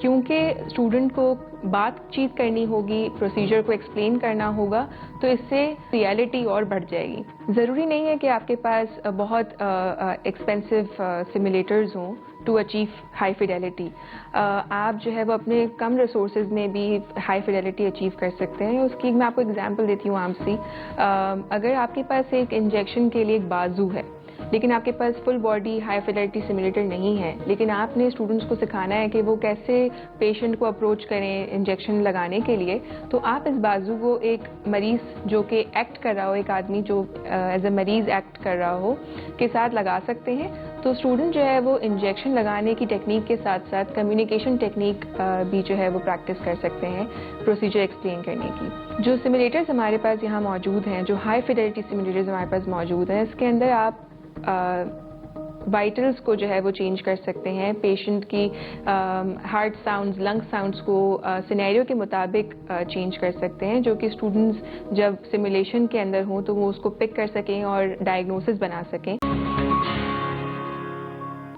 کیونکہ اسٹوڈنٹ کو بات چیت کرنی ہوگی, پروسیجر کو ایکسپلین کرنا ہوگا, تو اس سے ریئلٹی اور بڑھ جائے گی. ضروری نہیں ہے کہ آپ کے پاس بہت ایکسپینسو سیمولیٹرز ہوں ٹو اچیو ہائی فیڈیلٹی. آپ جو ہے وہ اپنے کم ریسورسز میں بھی ہائی فیڈیلٹی اچیو کر سکتے ہیں. اس کی میں آپ کو اگزامپل دیتی ہوں عام سی. اگر آپ کے پاس ایک انجیکشن کے لیے ایک بازو ہے, لیکن آپ کے پاس full body high fidelity simulator نہیں ہے, لیکن آپ نے اسٹوڈنٹس کو سکھانا ہے کہ وہ کیسے پیشنٹ کو اپروچ کریں انجیکشن لگانے کے لیے, تو آپ اس بازو کو ایک مریض جو کہ ایکٹ کر رہا ہو, ایک آدمی جو ایز اے مریض ایکٹ کر رہا ہو کے ساتھ لگا سکتے ہیں. تو اسٹوڈنٹ جو ہے وہ انجیکشن لگانے کی ٹیکنیک کے ساتھ ساتھ کمیونیکیشن ٹیکنیک بھی جو ہے وہ پریکٹس کر سکتے ہیں پروسیجر ایکسپلین کرنے کی. جو سیمولیٹرز ہمارے پاس یہاں موجود ہیں, جو ہائی فیڈیلٹی سیمولیٹرز ہمارے پاس موجود ہیں, اس کے اندر آپ وائٹلز کو جو ہے وہ چینج کر سکتے ہیں, پیشنٹ کی ہارٹ ساؤنڈز, لنگ ساؤنڈز کو سینیریو کے مطابق چینج کر سکتے ہیں, جو کہ اسٹوڈنٹس جب سیمولیشن کے اندر ہوں تو وہ اس کو پک کر سکیں اور ڈائگنوسس بنا سکیں.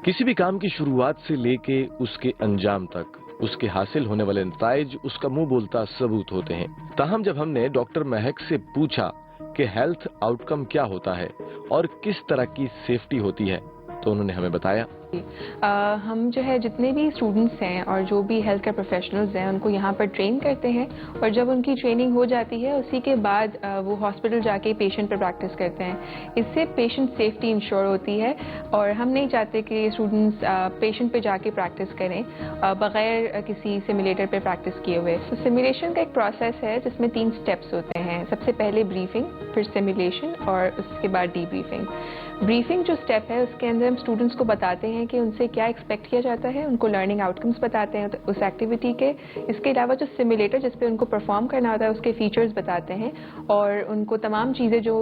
کسی بھی کام کی شروعات سے لے کے اس کے انجام تک اس کے حاصل ہونے والے نتائج اس کا منہ بولتا ثبوت ہوتے ہیں. تاہم جب ہم نے ڈاکٹر مہک سے پوچھا کہ ہیلتھ آؤٹ کم کیا ہوتا ہے اور کس طرح کی سیفٹی ہوتی ہے, تو انہوں نے ہمیں بتایا. ہم جو ہے جتنے بھی اسٹوڈنٹس ہیں اور جو بھی ہیلتھ کیئر پروفیشنلز ہیں ان کو یہاں پر ٹرین کرتے ہیں, اور جب ان کی ٹریننگ ہو جاتی ہے اسی کے بعد وہ ہاسپٹل جا کے پیشنٹ پر پریکٹس کرتے ہیں. اس سے پیشنٹ سیفٹی انشور ہوتی ہے, اور ہم نہیں چاہتے کہ اسٹوڈنٹس پیشنٹ پہ جا کے پریکٹس کریں بغیر کسی سیمولیٹر پہ پریکٹس کیے ہوئے. تو سیمولیشن کا ایک پروسیس ہے جس میں 3 اسٹیپس ہوتے ہیں. سب سے پہلے بریفنگ, پھر سیمولیشن اور اس کے بعد ڈی بریفنگ. بریفنگ جو اسٹیپ ہے اس کے اندر ہم اسٹوڈنٹس کو بتاتے ہیں کہ ان سے کیا ایکسپیکٹ کیا جاتا ہے, ان کو لرننگ آؤٹ کمس بتاتے ہیں اس ایکٹیویٹی کے. اس کے علاوہ جو سیمولیٹر جس پہ ان کو پرفارم کرنا ہوتا ہے اس کے فیچرز بتاتے ہیں, اور ان کو تمام چیزیں جو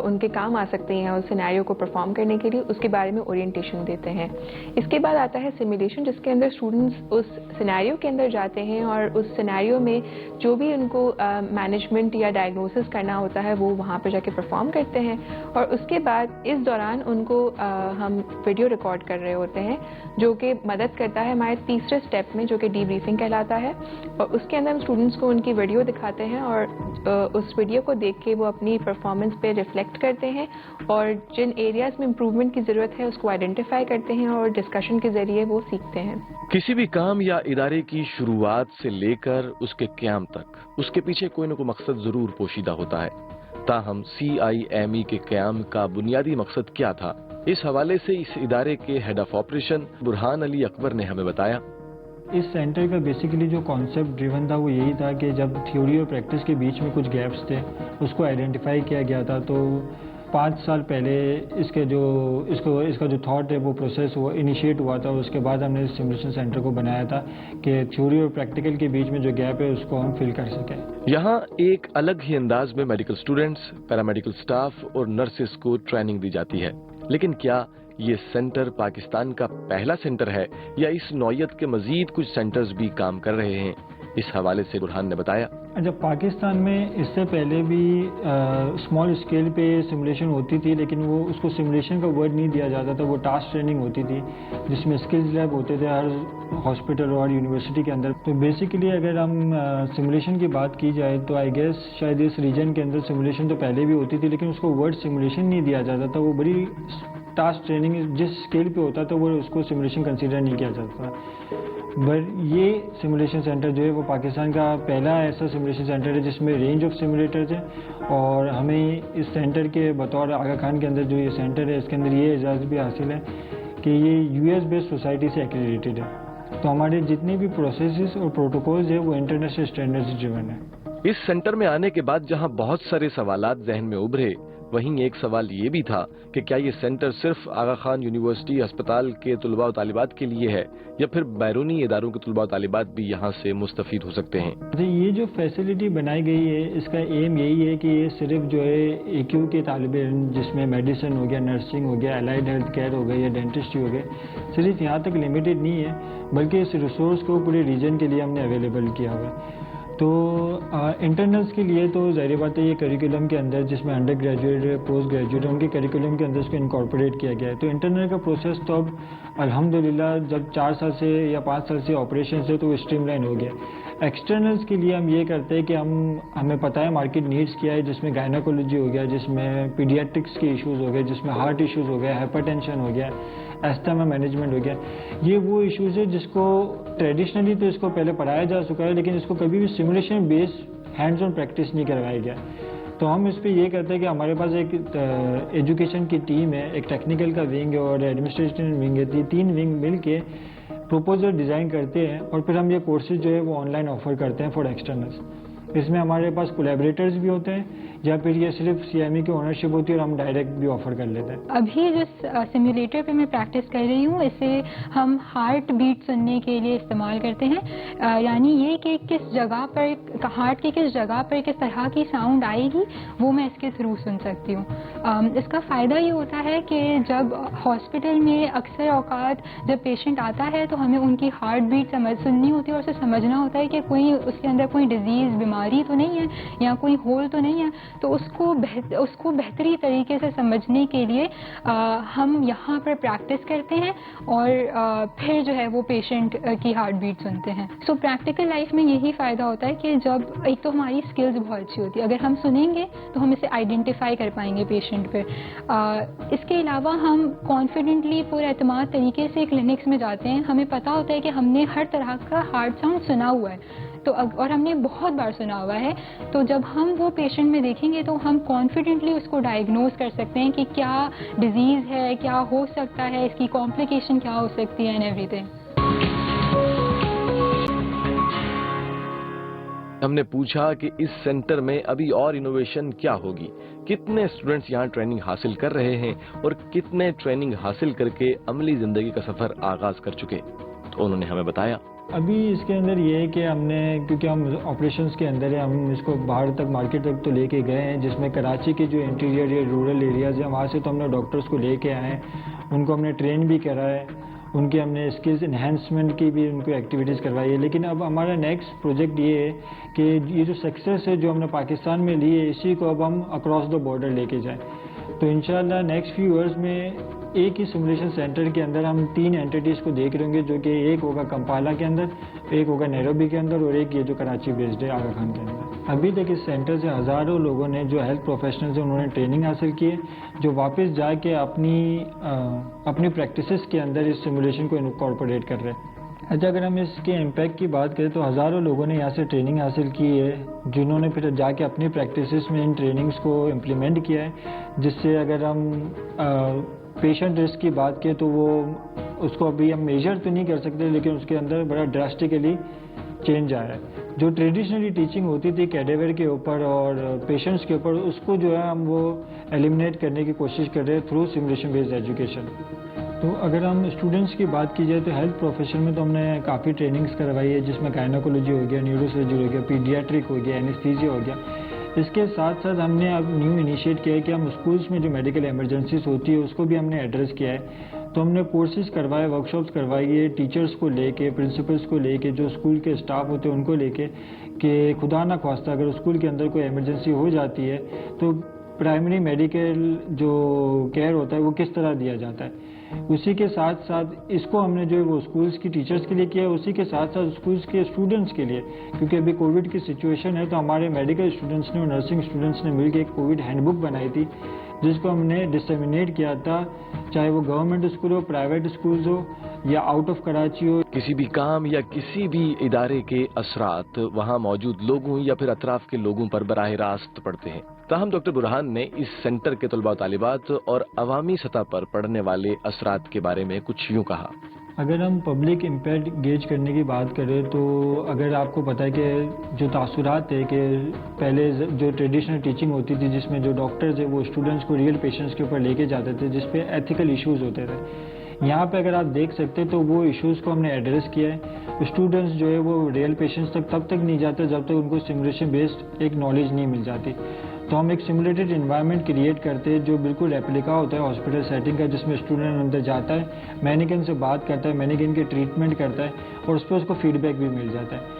ان کے کام آ سکتی ہیں اس سینیریو کو پرفارم کرنے کے لیے اس کے بارے میں اورینٹیشن دیتے ہیں. اس کے بعد آتا ہے سیمولیشن, جس کے اندر اسٹوڈنٹس اس سینیریو کے اندر جاتے ہیں اور اس سینیریو میں جو بھی ان کو مینجمنٹ یا ڈائگنوسس کرنا ہوتا ہے وہ وہاں پہ جا کے پرفارم کرتے ہیں. اور اس کے بعد اس دوران ان کو ہم ویڈیو ریکارڈ کر رہے ہوتے ہیں, جو کہ مدد کرتا ہے ہمارے تیسرے اسٹیپ میں, جو کہ ڈی بریفنگ کہلاتا ہے. اور اس کے اندر ہم اسٹوڈنٹس کو ان کی ویڈیو دکھاتے ہیں, اور اس ویڈیو کو دیکھ کے وہ اپنی پرفارمنس پہ ریفلیکٹ کرتے ہیں, اور جن ایریاز میں امپروومنٹ کی ضرورت ہے اس کو آئیڈینٹیفائی کرتے ہیں, اور ڈسکشن کے ذریعے وہ سیکھتے ہیں. کسی بھی کام یا ادارے کی شروعات سے لے کر اس کے قیام تک اس کے پیچھے کوئی نہ کوئی مقصد ضرور پوشیدہ ہوتا ہے. تاہم CIME کے قیام کا بنیادی مقصد کیا تھا, اس حوالے سے اس ادارے کے ہیڈ آف آپریشن برہان علی اکبر نے ہمیں بتایا. اس سینٹر کا بیسیکلی جو کانسیپٹ ڈریون تھا وہ یہی تھا کہ جب تھیوری اور پریکٹس کے بیچ میں کچھ گیپس تھے اس کو آئیڈینٹیفائی کیا گیا تھا. تو 5 سال پہلے اس کا جو تھاٹ ہے وہ پروسیس وہ انیشیٹ ہوا تھا, اور اس کے بعد ہم نے سیمولیشن سینٹر کو بنایا تھا کہ تھیوری اور پریکٹیکل کے بیچ میں جو گیپ ہے اس کو ہم فل کر سکیں. یہاں ایک الگ ہی انداز میں میڈیکل اسٹوڈنٹس, پیرامیڈیکل سٹاف اور نرسز کو ٹریننگ دی جاتی ہے. لیکن کیا یہ سینٹر پاکستان کا پہلا سینٹر ہے یا اس نوعیت کے مزید کچھ سینٹرز بھی کام کر رہے ہیں؟ اس حوالے سے برہان نے بتایا. جب پاکستان میں اس سے پہلے بھی اسمال اسکیل پہ سیمولیشن ہوتی تھی, لیکن وہ اس کو سیمولیشن کا ورڈ نہیں دیا جاتا تھا, وہ ٹاسک ٹریننگ ہوتی تھی جس میں اسکلز لیب ہوتے تھے ہر ہاسپٹل اور یونیورسٹی کے اندر. تو بیسیکلی اگر ہم سیمولیشن کی بات کی جائے تو آئی گیس شاید اس ریجن کے اندر سیمولیشن تو پہلے بھی ہوتی تھی, لیکن اس کو ورڈ سیمولیشن نہیں دیا جاتا تھا. وہ بڑی ٹاسک ٹریننگ جس اسکیل پہ ہوتا تھا وہ اس کو سیمولیشن کنسیڈر نہیں کیا جاتا تھا. بٹ یہ سیمولیشن سینٹر جو ہے وہ پاکستان کا پہلا ایسا سیمولیشن سینٹر ہے جس میں رینج آف سیمولیٹرز ہیں, اور ہمیں اس سینٹر کے بطور آغا خان کے اندر جو یہ سینٹر ہے اس کے اندر یہ اعزاز بھی حاصل ہے کہ یہ US بیسڈ سوسائٹی سے ایکریڈیٹڈ ہے. تو ہمارے جتنے بھی پروسیسز اور پروٹوکولز ہیں وہ انٹرنیشنل اسٹینڈرڈ سے ڈریون ہیں. اس سینٹر میں آنے کے بعد جہاں بہت سارے سوالات ذہن میں ابھرے, وہیں ایک سوال یہ بھی تھا کہ کیا یہ سینٹر صرف آغا خان یونیورسٹی ہسپتال کے طلباء و طالبات کے لیے ہے یا پھر بیرونی اداروں کے طلباء و طالبات بھی یہاں سے مستفید ہو سکتے ہیں؟ یہ جو فیسلٹی بنائی گئی ہے اس کا ایم یہی ہے کہ یہ صرف جو ہے AQ کے طالب علم جس میں میڈیسن ہو گیا, نرسنگ ہو گیا, الائڈ ہیلتھ کیئر ہو گیا یا ڈینٹسٹری ہو گیا, صرف یہاں تک لمیٹڈ نہیں ہے بلکہ اس ریسورس کو پورے ریجن کے لیے ہم نے اویلیبل کیا ہوا ہے. تو انٹرنلس کے لیے تو ظاہر بات ہے یہ کریکولم کے اندر جس میں انڈر گریجویٹ پوسٹ گریجویٹ ان کے کریکولم کے اندر اس کو انکارپوریٹ کیا گیا ہے. تو انٹرنل کا پروسیس تو اب الحمدللہ جب 4 سال سے یا 5 سال سے آپریشن سے تو وہ اسٹریم لائن ہو گیا. ایکسٹرنلس کے لیے ہم یہ کرتے ہیں کہ ہمیں پتہ ہے مارکیٹ نیڈس کیا ہے, جس میں گائناکولوجی ہو گیا, جس میں پیڈیاٹرکس کے ایشوز ہو گئے, جس میں ہارٹ ایشوز ہو گیا, ہائپر ٹینشن ہو گیا, ایستھما مینجمنٹ ہو گیا. یہ وہ ایشوز ہے جس کو ٹریڈیشنلی تو اس کو پہلے پڑھایا جا چکا ہے, لیکن اس کو کبھی بھی simulation base hands on practice نہیں کروایا گیا. تو ہم اس پہ یہ کرتے ہیں کہ ہمارے پاس ایک ایجوکیشن کی ٹیم ہے, ایک ٹیکنیکل کا ونگ ہے اور ایڈمنسٹریشن ونگ ہے. 3 ونگ مل کے پروپوزل ڈیزائن کرتے ہیں اور پھر ہم یہ کورسز جو ہے وہ آن لائن آفر کرتے ہیں فار ایکسٹرنلس. اس میں ہمارے پاس کولیبریٹرز بھی ہوتے ہیں یا پھر یہ صرف CME کی اونرشپ ہوتی ہے اور ہم ڈائریکٹ بھی آفر کر لیتے ہیں. ابھی جو سیمولیٹر پہ میں پریکٹس کر رہی ہوں اسے ہم ہارٹ بیٹ سننے کے لیے استعمال کرتے ہیں, یعنی یہ کہ کس جگہ پر ہارٹ کی کس جگہ پر کس طرح کی ساؤنڈ آئے گی وہ میں اس کے تھرو سن سکتی ہوں. اس کا فائدہ یہ ہوتا ہے کہ جب ہاسپٹل میں اکثر اوقات جب پیشنٹ آتا ہے تو ہمیں ان کی ہارٹ بیٹ سننی ہوتی ہے اور اسے سمجھنا ہوتا ہے کہ کوئی اس کے اندر کوئی ڈیزیز بیماری تو نہیں ہے یا کوئی ہول تو نہیں ہے. تو اس کو بہتری طریقے سے سمجھنے کے لیے ہم یہاں پر پریکٹس کرتے ہیں اور پھر جو ہے وہ پیشنٹ کی ہارٹ بیٹ سنتے ہیں. سو پریکٹیکل لائف میں یہی فائدہ ہوتا ہے کہ جب ایک تو ہماری اسکلز بہت اچھی ہوتی ہے, اگر ہم سنیں گے تو ہم اسے آئیڈینٹیفائی کر پائیں گے پیشنٹ پہ. اس کے علاوہ ہم کانفیڈنٹلی پر اعتماد طریقے سے کلینکس میں جاتے ہیں, ہمیں پتہ ہوتا ہے کہ ہم نے ہر طرح کا ہارٹ ساؤنڈ سنا ہوا ہے تو اور ہم نے بہت بار سنا ہوا ہے. تو جب ہم وہ پیشنٹ میں دیکھیں گے تو ہم کانفیڈنٹلی اس کو ڈائگنوز کر سکتے ہیں کہ کیا ڈیزیز ہے, کیا ہو سکتا ہے, اس کی کمپلیکیشن کیا ہو سکتی ہے اینڈ ایوری تھنگ. ہم نے پوچھا کہ اس سینٹر میں ابھی اور انوویشن کیا ہوگی, کتنے اسٹوڈنٹس یہاں ٹریننگ حاصل کر رہے ہیں اور کتنے ٹریننگ حاصل کر کے عملی زندگی کا سفر آغاز کر چکے. تو انہوں نے ہمیں بتایا ابھی اس کے اندر یہ ہے کہ ہم نے, کیونکہ ہم آپریشنس کے اندر ہیں, ہم اس کو باہر تک مارکیٹ تک تو لے کے گئے ہیں, جس میں کراچی کے جو انٹیریئر یا رورل ایریاز ہیں وہاں سے تو ہم نے ڈاکٹرس کو لے کے آئے ہیں, ان کو ہم نے ٹرین بھی کرا ہے, ان کی ہم نے اسکلز انہینسمنٹ کی بھی ان کو ایکٹیویٹیز کروائی ہے. لیکن اب ہمارا نیکسٹ پروجیکٹ یہ ہے کہ یہ جو سکسیس ہے جو ہم نے پاکستان میں لی ہے اسی کو اب ہم اکراس دا بارڈر لے کے جائیں. تو انشاءاللہ نیکسٹ فیو ایئرز میں ایک ہی سیمولیشن سینٹر کے اندر ہم 3 اینٹیٹیز کو دیکھ رہے ہوں گے, جو کہ ایک ہوگا کمپالا کے اندر, ایک ہوگا نیروبی کے اندر اور ایک یہ جو کراچی بیسڈ ہے آغا خان کے اندر. ابھی تک اس سینٹر سے ہزاروں لوگوں نے جو ہیلتھ پروفیشنلز ہیں انہوں نے ٹریننگ حاصل کی ہے, جو واپس جا کے اپنی پریکٹسز کے اندر اس سیمولیشن کو انکارپوریٹ کر رہے ہیں. اچھا, اگر ہم اس کے امپیکٹ کی بات کریں تو ہزاروں لوگوں نے یہاں سے ٹریننگ حاصل کی ہے, جنہوں نے پھر جا کے اپنی پریکٹسز میں ان ٹریننگز کو امپلیمنٹ کیا ہے, جس سے اگر ہم پیشنٹ رسک کی بات کریں تو وہ اس کو ابھی ہم میجر تو نہیں کر سکتے, لیکن اس کے اندر بڑا ڈراسٹیکلی چینج آیا ہے. جو ٹریڈیشنلی ٹیچنگ ہوتی تھی کیڈیور کے اوپر اور پیشنٹس کے اوپر, اس کو جو ہے ہم وہ ایلیمنیٹ کرنے کی کوشش کر رہے ہیں تھرو سیمولیشن بیسڈ ایجوکیشن. تو اگر ہم اسٹوڈنٹس کی بات کی جائے تو ہیلتھ پروفیشن میں تو ہم نے کافی ٹریننگز کروائی ہے, جس میں گائناکولوجی ہو گیا, نیورو سرجری ہو گیا, پیڈیاٹرک ہو گیا, اینستھیزیا ہو گیا. اس کے ساتھ ساتھ ہم نے اب نیو انیشیٹ کیا ہے کہ ہم اسکولس میں جو میڈیکل ایمرجنسیز ہوتی ہے اس کو بھی ہم نے ایڈریس کیا ہے. تو ہم نے کورسز کروائے, ورکشاپس کروائی ہے, ٹیچرس کو لے کے, پرنسپلس کو لے کے, جو اسکول کے اسٹاف ہوتے ہیں ان کو لے کے, کہ خدا نہ خواستہ اگر اسکول کے اندر کوئی ایمرجنسی ہو جاتی ہے تو پرائمری میڈیکل جو کیئر ہوتا ہے وہ کس طرح دیا جاتا ہے. اسی کے ساتھ ساتھ اس کو ہم نے جو ہے وہ اسکولس کی ٹیچرس کے لیے کیا ہے, اسی کے ساتھ ساتھ اسکولس کے اسٹوڈنٹس کے لیے, کیونکہ ابھی کووڈ کی سچویشن ہے تو ہمارے میڈیکل اسٹوڈنٹس نے اور نرسنگ اسٹوڈنٹس نے مل کے ایک کووڈ ہینڈ بک بنائی تھی, جس کو ہم نے ڈسیمینیٹ کیا تھا, چاہے وہ گورنمنٹ اسکول ہو, پرائیویٹ اسکولز ہو یا آؤٹ آف کراچی ہو. کسی بھی کام یا کسی بھی ادارے کے اثرات وہاں موجود لوگوں یا پھر اطراف کے لوگوں پر براہ راست پڑتے ہیں. تاہم ڈاکٹر برہان نے اس سینٹر کے طلباء و طالبات اور عوامی سطح پر پڑنے والے اثرات کے بارے میں کچھ یوں کہا. اگر ہم پبلک امپیکٹ گیج کرنے کی بات کریں تو اگر آپ کو پتہ ہے کہ جو تاثرات ہے کہ پہلے جو ٹریڈیشنل ٹیچنگ ہوتی تھی جس میں جو ڈاکٹرز ہیں وہ اسٹوڈنٹس کو ریئل پیشنٹس کے اوپر لے کے جاتے تھے, جس پہ ایتھیکل ایشوز ہوتے تھے, یہاں پہ اگر آپ دیکھ سکتے تو وہ ایشوز کو ہم نے ایڈریس کیا ہے. اسٹوڈنٹس جو ہے وہ ریئل پیشنٹس تک تب تک نہیں جاتے جب تک ان کو سیمولیشن بیسڈ ایک نالج نہیں مل جاتی. تو ہم ایک سیمولیٹڈ انوائرمنٹ کریٹ کرتے ہیں جو بالکل ریپلیکا ہوتا ہے ہاسپٹل سیٹنگ کا, جس میں اسٹوڈنٹ اندر جاتا ہے, مینیکن سے بات کرتا ہے, مینیکن کے ٹریٹمنٹ کرتا ہے اور اس پہ اس کو فیڈ بیک بھی مل جاتا ہے.